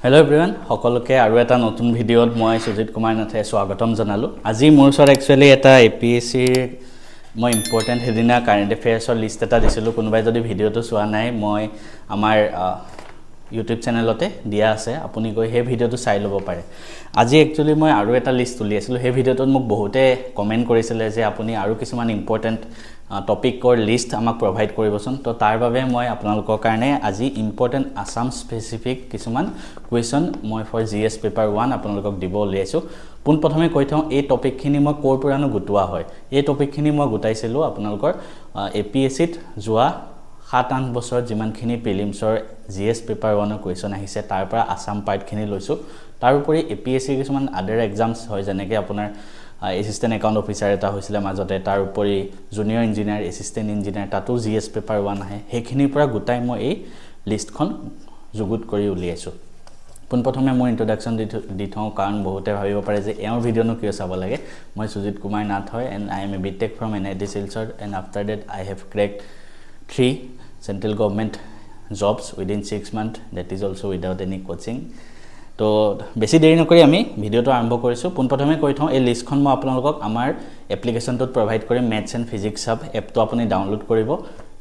Hello everyone, সকলোকে আৰু এটা নতুন ভিডিঅত মই সুজিত কুমাৰ নাথে স্বাগতম জনালো। আজি মোৰ ওচৰত একচুয়ালি এটা APSC মই ইম্পৰ্টেন্ট হেদিনা কাৰেন্ট এফেয়াৰ্সৰ লিষ্ট এটা দিছিলো। কোনোবাই যদি ভিডিঅটো চোৱা নাই মই আমাৰ YouTube চেনেলতে দিয়া আছে, আপুনি গৈ হে ভিডিঅটো চাই ল'ব পাৰে। আজি একচুয়ালি মই আৰু এটা লিষ্ট উলিয়াইছিলো। হে ভিডিঅটোত মোক বহুতে কমেন্ট কৰিছিলে যে আপুনি আৰু কিছুমান ইম্পৰ্টেন্ট টপিকৰ লিষ্ট আমাক প্ৰভাইড কৰিবচোন। তো তাৰ বাবে মই আপোনালোকৰ কাৰণে আজি ইম্পৰ্টেন্ট আসাম স্পেসিফিক কিছুমান কুৱেশ্যন মই ফৰ জিএস পেপাৰ 1 আপোনালোকক দিব উলিয়াইছো। পোন প্ৰথমে কৈ থওঁ এই টপিকখিনি মই কৰ পৰানো গুটোৱা হয়। এই টপিকখিনি মই গুটাইছিলো আপোনালোকৰ APSCত যোৱা 7-8 বছৰত যিমানখিনি প্ৰিলিমছৰ জিএস পেপাৰ 1ৰ কুৱেশ্যন আহিছে তাৰ পৰা আসাম পাৰ্টখিনি লৈছো। তাৰ উপৰি APSC কিছুমান আদাৰ এক্সামছ হয়, যেনেকৈ আপোনাৰ এসিস্টেন্ট একাউন্ট অফিচাৰ এটা হৈছিলে মাজতে, তাৰ উপৰি জুনিয়ৰ ইঞ্জিনিয়াৰ, এসিস্টেন্ট ইঞ্জিনিয়াৰ, তাতো জিএস পেপাৰ 1 আহে। সেইখিনিৰ পৰা গুটাই মই এই লিষ্টখন যুগুত কৰি উলিয়াইছো। পোন প্ৰথমে মই ইন্ট্ৰোডাকচন দি থওঁ, কাৰণ বহুতে ভাবিব পাৰে যে এওঁৰ ভিডিঅ'নো কিয় চাব লাগে। মই সুজিত কুমাৰ নাথ হয় and I M A BTech from NIT Silchar and after that I have cracked 3 central government jobs within 6 months, that is also without any coaching. তো বেছি দেৰি নকৰি আমি ভিডিঅটো আৰম্ভ কৰিছো। পোন প্ৰথমে কৈ থওঁ এই লিষ্টখন মই আপোনালোকক আমাৰ এপ্লিকেশনটোত প্ৰভাইড কৰিম। মেথছ এণ্ড ফিজিক্স সাব এপটো আপুনি ডাউনলোড কৰিব,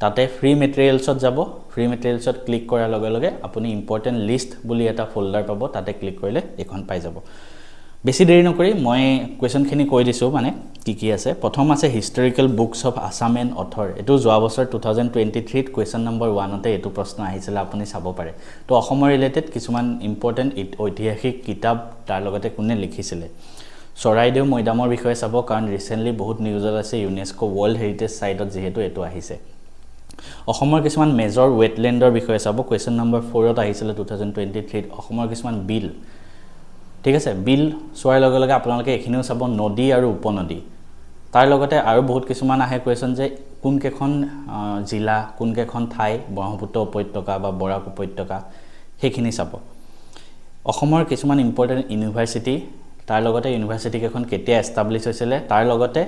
তাতে ফ্ৰী মেটেৰিয়েলছত যাব। ফ্ৰী মেটেৰিয়েলছত ক্লিক কৰাৰ লগে লগে আপুনি ইম্পৰ্টেন্ট লিষ্ট বুলি এটা ফোল্ডাৰ পাব, তাতে ক্লিক কৰিলে এখন পাই যাব। বেছি দেৰি নকৰি মই কুৱেশ্যনখিনি কৈ দিছো, মানে কি আছে। প্ৰথম আছে historical books of Assam and author. এটো যোৱা বছৰ 2023 ত কুৱেশ্যন নম্বৰ 1তে এটো প্ৰশ্ন আহিছিল, আপুনি চাব পাৰে। তো অসমৰ ৰিলেটেড কিছুমান ইম্পৰ্টেন্ট ঐতিহাসিক কিতাপ, তাৰ লগতে কোনে লিখিছিলে। চৰাইদেউ মৈদামৰ বিষয়ে চাব, কাৰণ ৰিসেন্টলি বহুত নিউজত আছে ইউনেস্কো ৱৰ্ল্ড হেৰিটেজ সাইটত যেহেতু এটো আহিছে। অসমৰ কিছুমান মেজৰ ৱেটলেণ্ডৰ বিষয়ে চাব, কুৱেশ্যন নম্বৰ 4ত আহিছিল 2023 ত। অসমৰ কিছুমান বিল, ঠিক আছে, বিল চোৱাৰ লগে লগে আপোনালোকে এখিনিও চাব নদী আৰু উপনদী। তাৰ লগতে আৰু বহুত কিছুমান আহে কুৱেশ্যন যে কোন কেখন জিলা, কোন কেখন ঠাই ব্ৰহ্মপুত্ৰ উপত্যকা বা বৰাক উপত্যকা, সেইখিনি চাব। অসমৰ কিছুমান ইম্পৰ্টেন্ট ইউনিভাৰ্চিটি, তাৰ লগতে ইউনিভাৰ্চিটি কেখন কেতিয়া এষ্টাব্লিছ হৈছিলে, তাৰ লগতে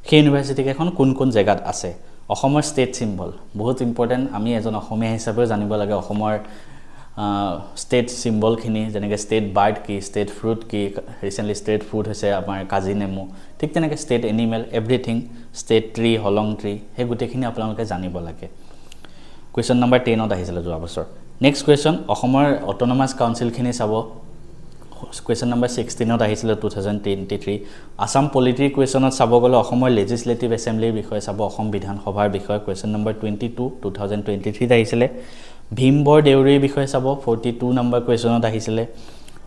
সেই ইউনিভাৰ্চিটি কেখন কোন কোন জেগাত আছে। অসমৰ ষ্টেট সিম্বল বহুত ইম্পৰ্টেন্ট, আমি এজন অসমীয়া হিচাপেও জানিব লাগে অসমৰ ষ্টেট সিম্বলখিনি, যেনেকৈ ষ্টেট বাৰ্ড কি, ষ্টেট ফ্ৰুট কি। ৰিসেন্টলি ষ্টেট ফুড হৈছে আমাৰ কাজি নেমু, ঠিক তেনেকৈ state animal everything, state tree, হলং ট্ৰী, সেই গোটেইখিনি আপোনালোকে জানিব লাগে। কুৱেশ্যন নম্বৰ 10ত আহিছিলে যোৱা বছৰ। নেক্সট কুৱেশ্যন অসমৰ অট'নমাছ কাউন্সিলখিনি চাব। কুৱেশ্যন নম্বৰ 16ত আহিছিলে 2023। আসাম পলিটি কুৱেশ্যনত চাব গ'লে অসমৰ লেজিসলেটিভ এছেম্বলিৰ বিষয়ে চাব, অসম বিধানসভাৰ বিষয়ে। কুৱেশ্যন নম্বৰ 22 2023ত আহিছিলে। ভীমবৰ দেউৰীৰ বিষয়ে চাব, 42 নম্বৰ কুৱেশ্যনত আহিছিলে।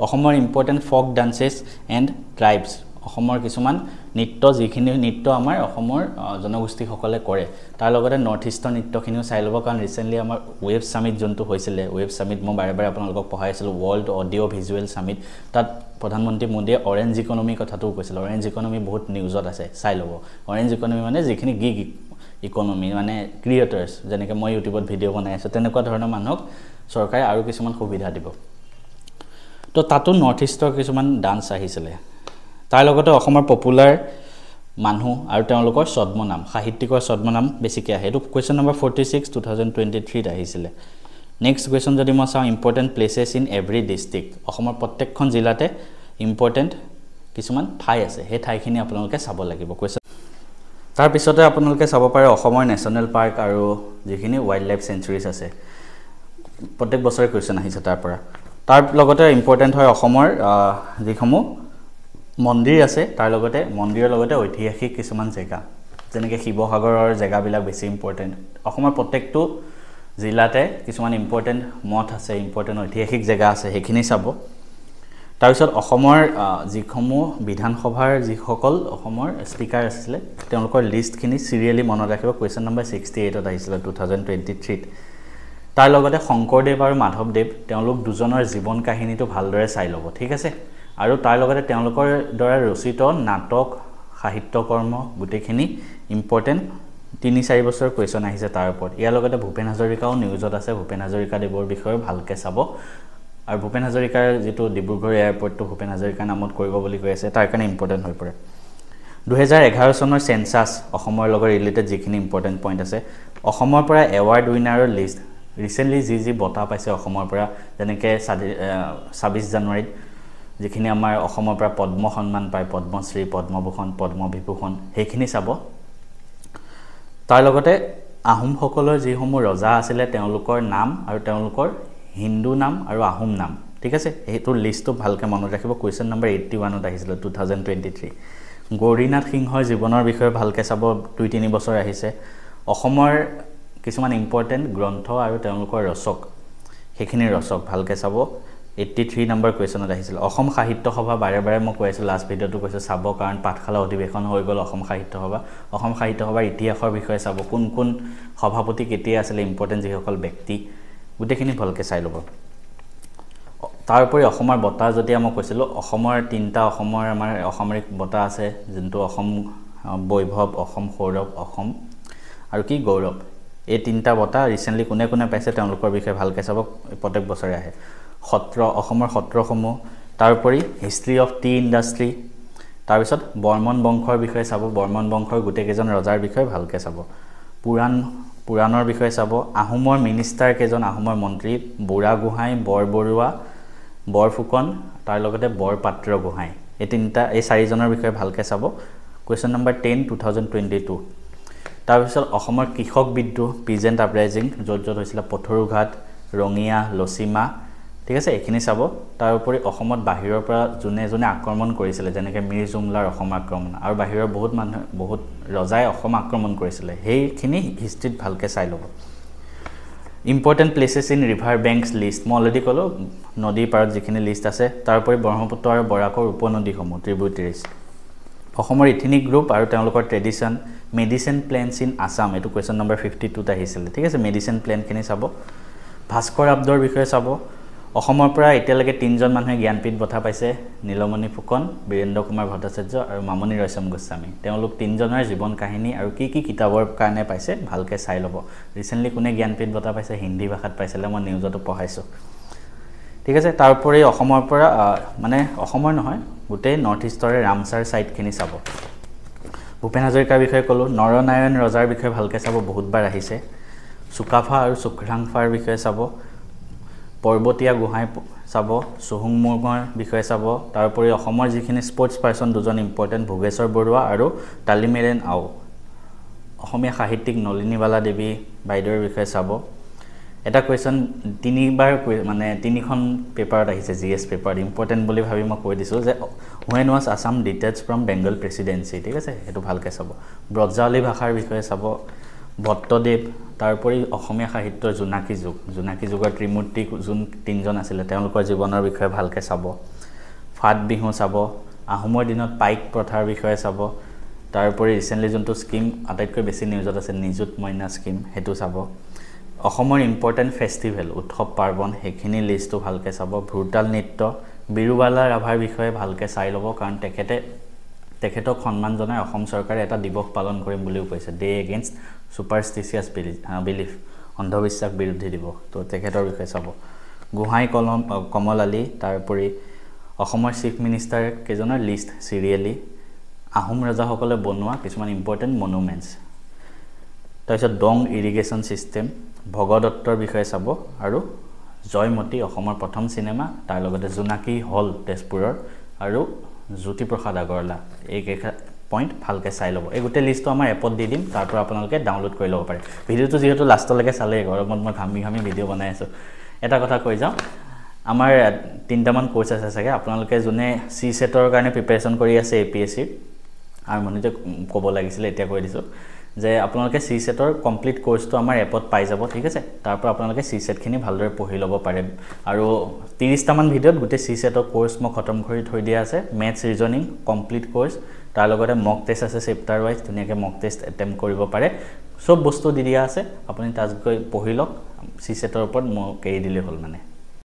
অসমৰ important folk dances and tribes, অসমৰ কিছুমান নৃত্য, যিখিনি নৃত্য আমাৰ অসমৰ জনগোষ্ঠীসকলে কৰে। তাৰ লগতে নৰ্থ ইষ্টৰ নৃত্যখিনিও চাই ল'ব, কাৰণ ৰিসেন্টলি আমাৰ ৱেব সামিট যোনটো হৈছিলে, ৱেব সামিট মই বাৰে বাৰে আপোনালোকক পঢ়াইছিলোঁ, ৱৰ্ল্ড অডিঅ' ভিজুৱেল সামিট। তাত প্ৰধানমন্ত্ৰী মোদীয়ে অৰেঞ্জ ইকনমি কথাটো কৈছিল। অৰেঞ্জ ইকনমি বহুত নিউজত আছে, চাই ল'ব। অৰেঞ্জ ইকনমি মানে যিখিনি গিগ ইকনমি, মানে ক্ৰিয়েটৰ্ছ, যেনেকৈ মই ইউটিউবত ভিডিঅ' বনাই আছোঁ, তেনেকুৱা ধৰণৰ মানুহক চৰকাৰে আৰু কিছুমান সুবিধা দিব। তো তাতো নৰ্থ ইষ্টৰ কিছুমান ডান্স আহিছিলে। তাৰ লগতে অসমৰ পপুলাৰ মানুহ আৰু তেওঁলোকৰ ছদ্মনাম, সাহিত্যিকৰ ছদ্মনাম বেছিকৈ আহে। এইটো কুৱেশ্যন নম্বৰ 46 2023ত আহিছিলে। নেক্সট কুৱেশ্যন যদি মই চাওঁ, important places in every district. অসমৰ প্ৰত্যেকখন জিলাতে ইম্পৰ্টেণ্ট কিছুমান ঠাই আছে, সেই ঠাইখিনি আপোনালোকে চাব লাগিব। কুৱেশ্যন তাৰপিছতে আপোনালোকে চাব পাৰে অসমৰ নেশ্যনেল পাৰ্ক আৰু যিখিনি ৱাইল্ড লাইফ চেঞ্চুৰীজ আছে, প্ৰত্যেক বছৰে কুৱেশ্যন আহিছে তাৰ পৰা। তাৰ লগতে ইম্পৰ্টেণ্ট হয় অসমৰ যিসমূহ মন্দিৰ আছে, তাৰ লগতে মন্দিৰৰ লগতে ঐতিহাসিক কিছুমান জেগা, যেনেকৈ শিৱসাগৰৰ জেগাবিলাক বেছি ইম্পৰ্টেণ্ট। অসমৰ প্ৰত্যেকটো জিলাতে কিছুমান ইম্পৰ্টেণ্ট মঠ আছে, ইম্পৰ্টেণ্ট ঐতিহাসিক জেগা আছে, সেইখিনি চাব। তাৰপিছত অসমৰ যিসমূহ বিধানসভাৰ যিসকল অসমৰ স্পীকাৰ আছিলে, তেওঁলোকৰ লিষ্টখিনি চিৰিয়েলি মনত ৰাখিব। কুৱেশ্যন নম্বৰ 68ত আহিছিলে 2023ত। তাৰ লগতে শংকৰদেৱ আৰু মাধৱদেৱ, তেওঁলোক দুজনৰ জীৱন কাহিনীটো ভালদৰে চাই ল'ব, ঠিক আছে। আৰু তাৰ লগতে তেওঁলোকৰ দ্বাৰা ৰচিত নাটক, সাহিত্যকৰ্ম গোটেইখিনি ইম্পৰ্টেণ্ট। 3-4 বছৰ কুৱেশ্যন আহিছে তাৰ ওপৰত। ইয়াৰ লগতে ভূপেন হাজৰিকাও নিউজত আছে, ভূপেন হাজৰিকা দেৱৰ বিষয়ে ভালকৈ চাব। আৰু ভূপেন হাজৰিকাৰ যিটো ডিব্ৰুগড় এয়াৰপৰ্টটো ভূপেন হাজৰিকাৰ নামত কৰিব বুলি কৈ আছে, তাৰ কাৰণে ইম্পৰ্টেণ্ট হৈ পৰে। 2011 চনৰ চেঞ্চাছ, অসমৰ লগত ৰিলেটেড যিখিনি ইম্পৰ্টেণ্ট পইণ্ট আছে। অসমৰ পৰা এৱাৰ্ড উইনাৰৰ লিষ্ট, ৰিসেন্টলি যি বঁটা পাইছে অসমৰ পৰা যেনেকৈ 26 জানুৱাৰীত যিখিনি আমাৰ অসমৰ পৰা পদ্ম সন্মান পায় পদ্মশ্ৰী পদ্মভূষণ পদ্মবিভূষণ সেইখিনি চাব তাৰ লগতে আহোমসকলৰ যিসমূহ ৰজা আছিলে তেওঁলোকৰ নাম আৰু তেওঁলোকৰ হিন্দু নাম আৰু আহোম নাম ঠিক আছে এইটোৰ লিষ্টটো ভালকৈ মনত ৰাখিব কোৱেশ্চন নম্বৰ 81ত আহিছিল 2023 গৌৰীনাথ সিংহৰ জীৱনৰ বিষয়ে ভালকৈ চাব 2-3 বছৰ আহিছে অসমৰ কিছুমান ইম্পৰ্টেন্ট গ্ৰন্থ আৰু তেওঁলোকৰ ৰচক সেইখিনি ৰচক ভালকৈ চাব 83 নম্বৰ কোৱেশ্চনত আহিছিল অসম সাহিত্য সভা বাৰে মই কৈ আছো লাষ্ট ভিডিওটো কৈছো চাব কাৰণ পাঠশালা অধিৱেশন হৈ গল অসম সাহিত্য সভাৰ ইতিহাসৰ বিষয়ে চাব কোন সভাপতি কেতিয়া আছিল ইম্পৰ্টেন্ট যিসকল ব্যক্তি গুটেখিনি ভালকৈ চাই লব তাৰোপৰি অসমৰ বঁটা যদি মই কৈছিলো অসমৰ তিনটা অসমৰ আমাৰ অসামৰিক বঁটা আছে যোনটো অসম বৈভৱ অসম সৌৰভ অসম আৰু কি গৌৰৱ এই তিনটা বঁটা ৰিসেন্টলি কোনে পাইছে তেওঁলোকৰ বিষয়ে ভালকৈ চাব প্ৰত্যেক বছৰে আহে সত্ৰ অসমৰ সত্ৰসমূহ তাৰোপৰি হিষ্ট্ৰী অফ টি ইণ্ডাষ্ট্ৰী তাৰপিছত বৰ্মন বংশৰ বিষয়ে চাব বৰ্মন বংশৰ গোটেইকেইজন ৰজাৰ বিষয়ে ভালকৈ চাব পুৰাণৰ বিষয়ে চাব আহোমৰ মিনিষ্টাৰ কেজন আহোমৰ মন্ত্ৰী বুঢ়া গোহাঁই বৰবৰুৱা বৰফুকন তাৰ লগতে বৰপাত্ৰ গোহাঁই এই চাৰিজনৰ বিষয়ে ভালকৈ চাব কোৱেশ্চন নম্বৰ 10 2022 তাৰপিছত অসমৰ কৃষক বিদ্ৰোহ পিজেন্ট আপৰাইজিং য'ত হৈছিল পথৰুঘাট ৰঙিয়া লসিমা ঠিক আছে এইখিনি চাব তাৰ উপৰি অসমত বাহিৰৰ পৰা জুনে আক্ৰমণ কৰিছিল যেনেকৈ মিৰ জুমলাৰ অসম আক্ৰমণ আৰু বাহিৰৰ বহুত ৰজাই অসম আক্ৰমণ কৰিছিল সেইখিনি হিষ্ট্ৰীত ভালকৈ চাই ল'ব important places in river banks list মই অলৰেডি ক'লো নদী পাৰত যিখিনি লিষ্ট আছে তাৰ উপৰি ব্ৰহ্মপুত্ৰ আৰু বৰাকৰ উপনদীসমূহ ট্ৰিবিউটাৰিজ অসমৰ ইথনিক গ্ৰুপ আৰু তেওঁলোকৰ tradition medicine plants in Assam এটো কোৱেশ্চন নম্বৰ 52 ত আহিছিল ঠিক আছে মেডিচিন প্লেন্টখিনি চাব ভাস্কৰ আব্দৰ বিষয়ে চাব অসমৰ পৰা এতিয়ালৈকে 3জন মানুহে জ্ঞানপীঠ বঁটা পাইছে নীলমণি ফুকন বীৰেন্দ্ৰ কুমাৰ ভট্টাচাৰ্য আৰু মামনি ৰয়ছম গোস্বামী তেওঁলোক 3জনৰ জীৱন কাহিনী আৰু কি কিতাপৰ কাৰণে পাইছে ভালকৈ চাই ল'ব ৰিসেন্টলি কোনে জ্ঞানপীঠ বঁটা পাইছে হিন্দী ভাষাত পাইছিলে মই নিউজতো পঢ়াইছো ঠিক আছে তাৰ উপৰি অসমৰ পৰা মানে অসমৰ নহয় গোটেই নৰ্থ ইষ্টৰে ৰামসাৰ সাইটখিনি চাব ভূপেন হাজৰিকাৰ বিষয়ে ক'লো নৰনাৰায়ণ ৰজাৰ বিষয়ে ভালকৈ চাব বহুতবাৰ আহিছে সুকাফা আৰু সুখৰাংফাৰ বিষয়ে চাব পৰ্বতীয়া গোহাঁই চাব সুহুংমুঙৰ বিষয়ে চাব তাৰ উপৰি অসমৰ যিখিনি স্পৰ্টছ পাৰ্সন দুজন ইম্পৰ্টেন্ট ভোগেশ্বৰ বৰুৱা আৰু তালিমেৰেন আও অসমীয়া সাহিত্যিক নলিনীবালা দেৱী বাইদেউৰ বিষয়ে চাব এটা কোৱেশ্চন তিনিবাৰ মানে তিনিখন পেপাৰত আহিছে জিএছ পেপাৰত ইম্পৰ্টেন্ট বুলি ভাবি মই কৈ দিছো যে when was Assam detached from Bengal presidency ঠিক আছে এটো ভালকৈ চাব ব্ৰজাৱলী ভাষাৰ বিষয়ে চাব ভট্টদেৱ তাৰোপৰি অসমীয়া সাহিত্যৰ জোনাকী যুগৰ ত্ৰিমূৰ্তি যোন 3জন আছিল তেওঁলোকৰ জীৱনৰ বিষয়ে ভালকৈ চাব ফাট বিহু চাব আহোমৰ দিনত পাইক প্ৰথাৰ বিষয়ে চাব তাৰোপৰি ৰিসেন্টলি যোনটো স্কিম আটাইতকৈ বেছি নিউজত আছে নিযুত মইনা স্কিম হেতু চাব অসমৰ ইম্পৰ্টেন্ট ফেষ্টিভেল উৎসৱ পাৰ্বণ সেইখিনি লিষ্টটো ভালকৈ চাব ভ্ৰুতাল নৃত্য বিৰুবালা ৰাভাৰ বিষয়ে ভালকৈ চাই ল'ব কাৰণ তেখেতক সন্মান জনাই অসম চৰকাৰে এটা দিৱস পালন কৰিম বুলিও কৈছে ডে এগেইনষ্ট সুপাৰষ্টিচিয়াছ বিলিফ অন্ধবিশ্বাস বিৰোধী দিৱস তো তেখেতৰ বিষয়ে চাব গোহাঁই কমল আলী তাৰোপৰি অসমৰ চিফ মিনিষ্টাৰ কেজনৰ লিষ্ট সিৰিয়েলি আহোম ৰজাসকলে বনোৱা কিছুমান ইম্পৰ্টেন্ট মনুমেণ্টছ তাৰপিছত ডং ইৰিগেশ্যন সিস্টেম ভগদত্তৰ বিষয়ে চাব আৰু জয়মতী অসমৰ প্ৰথম সিনেমা তাৰ লগতে জোনাকী হল তেজপুৰৰ আৰু জ্যোতিপ্ৰসাদ আগৰৱালা এই পইণ্ট ভালকৈ চাই ল'ব এই গোটেই লিষ্টটো আমাৰ এপত দি দিম তাৰ পৰা আপোনালোকে ডাউনলোড কৰি ল'ব পাৰে ভিডিওটো যেহেতু লাষ্টলৈকে চালে গৰমত মই ঘামি ভিডিও বনাই আছো এটা কথা কৈ যাওঁ আমাৰ 3টামান কোৰ্স আছে চাগে আপোনালোকে যোনে সি সেটৰ কাৰণে প্ৰিপাৰেচন কৰি আছে এপিএসসি আৰু মনিতে ক'ব লাগিছিল এতিয়া কৈ দিছো যে আপোনালোকে সি সেটৰ কমপ্লিট কোৰ্সটো আমাৰ এপত পাই যাব ঠিক আছে তাৰ পৰা আপোনালোকে সি সেটখিনি ভালদৰে পঢ়ি ল'ব পাৰে আৰু 30টামান ভিডিওত গোটেই সি সেটৰ কোৰ্স মই খতম কৰি থৈ দিয়া আছে মেথছ ৰিজনিং কমপ্লিট কোৰ্স তাৰ লগতে মক টেষ্ট আছে চেপ্টাৰ ওয়াইজ ধুনীয়াকৈ মক টেষ্ট এটেম্প কৰিব পাৰে সব বস্তু দি দিয়া আছে আপুনি তাত গৈ পঢ়ি লওক সি সেটৰ ওপৰত মই কেৰি দিলে হ'ল মানে